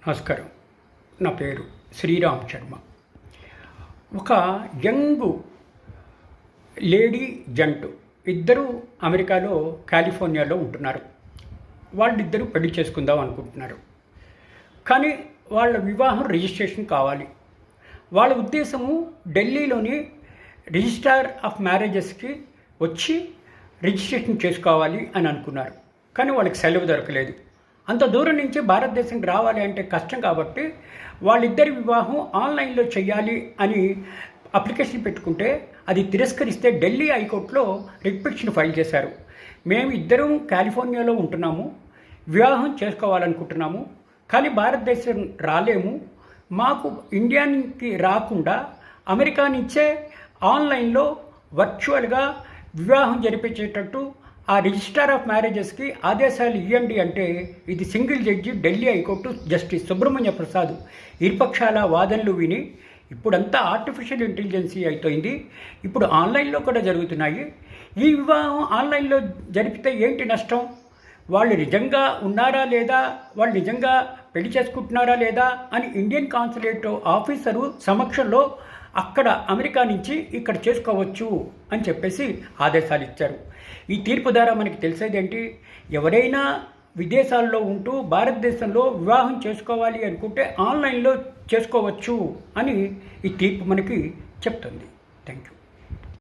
నమస్కారం. నా పేరు శ్రీరామ్ శర్మ. ఒక యంగ్ లేడీ జంటు ఇద్దరు అమెరికాలో కాలిఫోర్నియాలో ఉంటున్నారు. వాళ్ళిద్దరూ పెళ్లి చేసుకుందాం అనుకుంటున్నారు. కానీ వాళ్ళ వివాహం రిజిస్ట్రేషన్ కావాలి. వాళ్ళ ఉద్దేశము ఢిల్లీలోని రిజిస్ట్రార్ ఆఫ్ మ్యారేజెస్కి వచ్చి రిజిస్ట్రేషన్ చేసుకోవాలి అని అనుకున్నారు. కానీ వాళ్ళకి సెలవు దొరకలేదు. అంత దూరం నుంచి భారతదేశానికి రావాలి అంటే కష్టం కాబట్టి వాళ్ళిద్దరి వివాహం ఆన్లైన్లో చేయాలి అని అప్లికేషన్ పెట్టుకుంటే అది తిరస్కరిస్తే ఢిల్లీ హైకోర్టులో రిట్ పిటిషన్ ఫైల్ చేశారు. మేము ఇద్దరం కాలిఫోర్నియాలో ఉంటున్నాము, వివాహం చేసుకోవాలనుకుంటున్నాము, కానీ భారతదేశం రాలేము, మాకు ఇండియాకి రాకుండా అమెరికా నుంచే ఆన్లైన్లో వర్చువల్గా వివాహం జరిపించేటట్టు ఆ రిజిస్ట్రార్ ఆఫ్ మ్యారేజెస్కి ఆదేశాలు ఇవ్వండి అంటే ఇది single judge Delhi high court justice Subrahmanya Prasad ఇరుపక్షాల వాదనలు విని ఇప్పుడంతా ఆర్టిఫిషియల్ ఇంటెలిజెన్సీ అయిపోయింది, ఇప్పుడు ఆన్లైన్లో కూడా జరుగుతున్నాయి, ఈ వివాహం ఆన్లైన్లో జరిపితే ఏంటి నష్టం, వాళ్ళు నిజంగా ఉన్నారా లేదా, వాళ్ళు నిజంగా పెళ్లి చేసుకుంటున్నారా లేదా అని ఇండియన్ కాన్సులేట్ ఆఫీసరు సమక్షంలో అక్కడ అమెరికా నుంచి ఇక్కడ చేసుకోవచ్చు అని చెప్పేసి ఆదేశాలు ఇచ్చారు. ఈ తీర్పు ద్వారా మనకి తెలిసేది ఏంటి, ఎవరైనా విదేశాల్లో ఉంటూ భారతదేశంలో వివాహం చేసుకోవాలి అనుకుంటే ఆన్లైన్లో చేసుకోవచ్చు అని ఈ తీర్పు మనకి చెప్తుంది. Thank you.